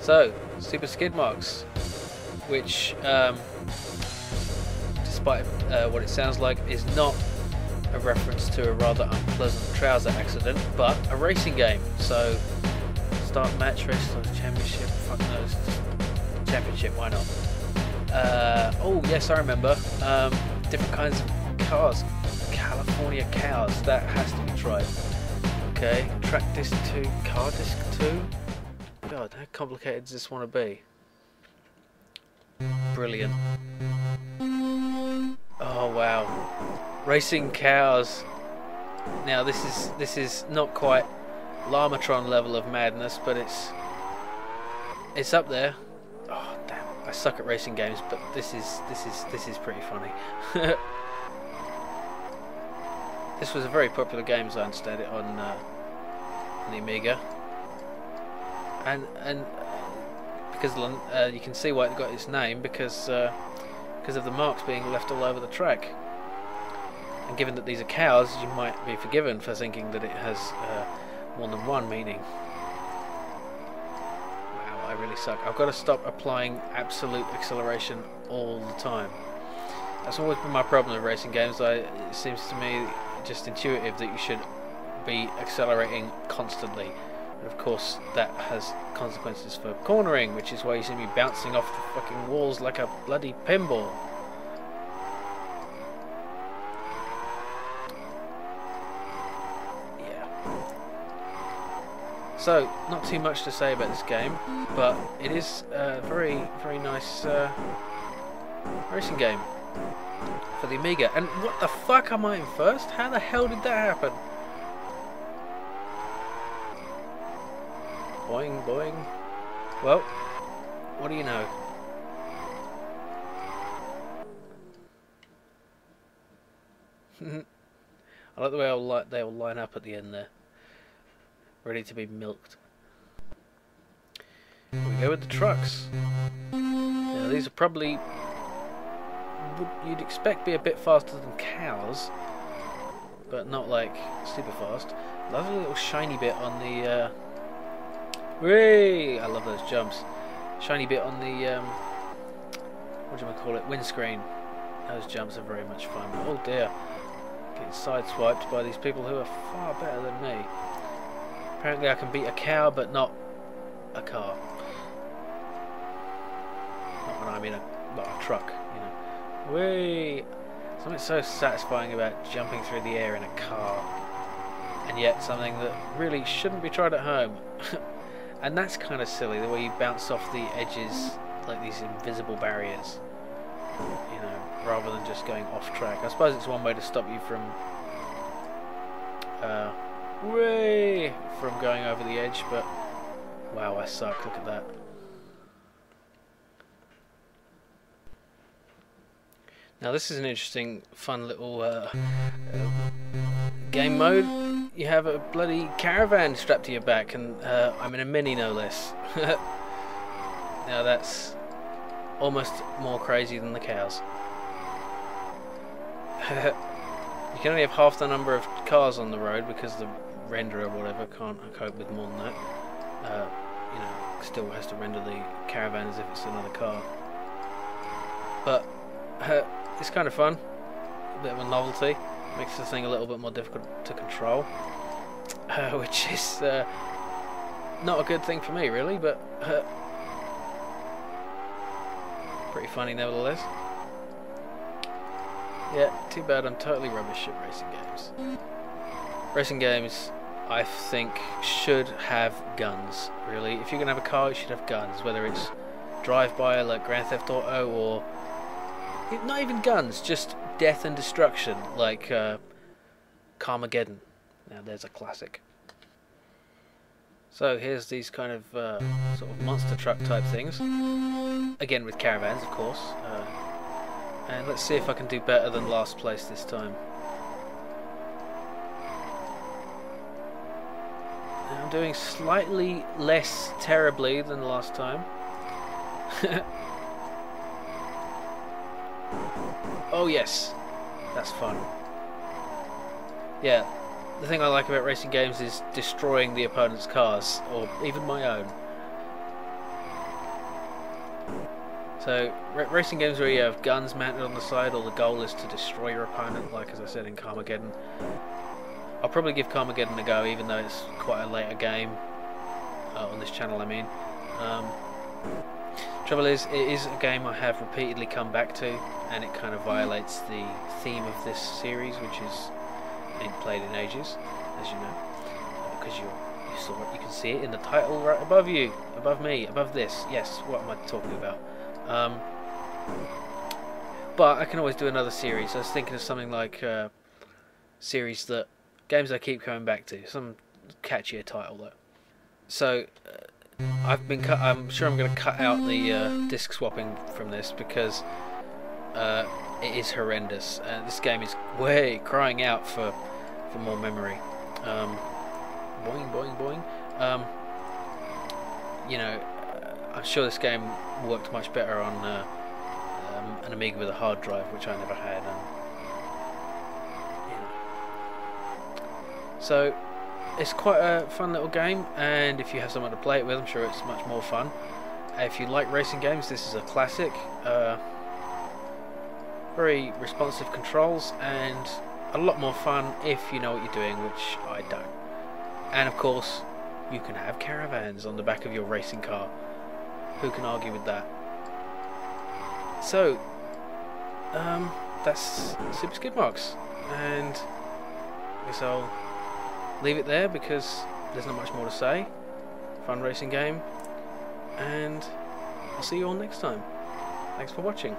So, Super Skidmarks, which, despite what it sounds like, is not a reference to a rather unpleasant trouser accident, but a racing game. So, start match, race, championship, fuck knows, championship, why not? Oh yes, I remember. Different kinds of cars, California cows. That has to be tried. Okay, track disc 2, car disc 2. God, how complicated does this want to be? Brilliant. Oh wow, racing cows. Now this is not quite Llamatron level of madness, but it's up there. Oh damn, I suck at racing games, but this is pretty funny. This was a very popular game, as I understand it, on the Amiga, and because you can see why it got its name, because of the marks being left all over the track. And given that these are cows, you might be forgiven for thinking that it has more than one meaning. Wow, I really suck. I've got to stop applying absolute acceleration all the time. That's always been my problem with racing games. It seems to me just intuitive that you should be accelerating constantly. And of course, that has consequences for cornering, which is why you see me bouncing off the fucking walls like a bloody pinball. So, not too much to say about this game, but it is a very, very nice racing game for the Amiga. And what the fuck, am I in first? How the hell did that happen? Boing, boing. Well, what do you know? I like the way they all line up at the end there, ready to be milked. We go with the trucks. Now these are probably, you'd expect be a bit faster than cows, but not like super fast. Lovely little shiny bit on the whee! I love those jumps. Shiny bit on the what do you call it? Windscreen. Those jumps are very much fun. Oh dear, getting sideswiped by these people who are far better than me. Apparently I can beat a cow, but not a car. Not when I'm in a truck, you know. Whee! Something so satisfying about jumping through the air in a car, and yet something that really shouldn't be tried at home. And that's kind of silly, the way you bounce off the edges like these invisible barriers, you know, rather than just going off track. I suppose it's one way to stop you from from going over the edge, but wow, I suck. Look at that. Now this is an interesting, fun little game mode. You have a bloody caravan strapped to your back, and I'm in a Mini no less. Now that's almost more crazy than the cows. You can only have half the number of cars on the road because the renderer or whatever can't cope with more than that. You know, still has to render the caravan as if it's another car. But it's kind of fun, a bit of a novelty. Makes the thing a little bit more difficult to control, which is not a good thing for me, really, but pretty funny nevertheless. Yeah, too bad I'm totally rubbish at racing games. Racing games, I think, should have guns, really. If you're going to have a car, you should have guns, whether it's drive-by like Grand Theft Auto, or not even guns, just death and destruction, like Carmageddon. Now there's a classic. So here's these kind of sort of monster truck type things, again with caravans of course, and let's see if I can do better than last place this time. Now I'm doing slightly less terribly than last time. Oh yes, that's fun. Yeah, the thing I like about racing games is destroying the opponent's cars, or even my own. So racing games where you have guns mounted on the side, or the goal is to destroy your opponent, like as I said in Carmageddon. I'll probably give Carmageddon a go, even though it's quite a later game on this channel. I mean, trouble is, it is a game I have repeatedly come back to, and it kind of violates the theme of this series, which is ain't played in ages, as you know, because you can see it in the title right above you, above me, above this. Yes, what am I talking about? But I can always do another series. I was thinking of something like series that games I keep coming back to, some catchier title though. So I'm sure I'm going to cut out the disc swapping from this, because it is horrendous. This game is way crying out for more memory. Boing, boing, boing. You know, I'm sure this game worked much better on an Amiga with a hard drive, which I never had. So it's quite a fun little game, and if you have someone to play it with, I'm sure it's much more fun. If you like racing games, this is a classic. Very responsive controls, and a lot more fun if you know what you're doing, which I don't. And of course, you can have caravans on the back of your racing car. Who can argue with that? So, that's Super Skidmarks, and I guess I'll leave it there because there's not much more to say. Fun racing game, and I'll see you all next time. Thanks for watching.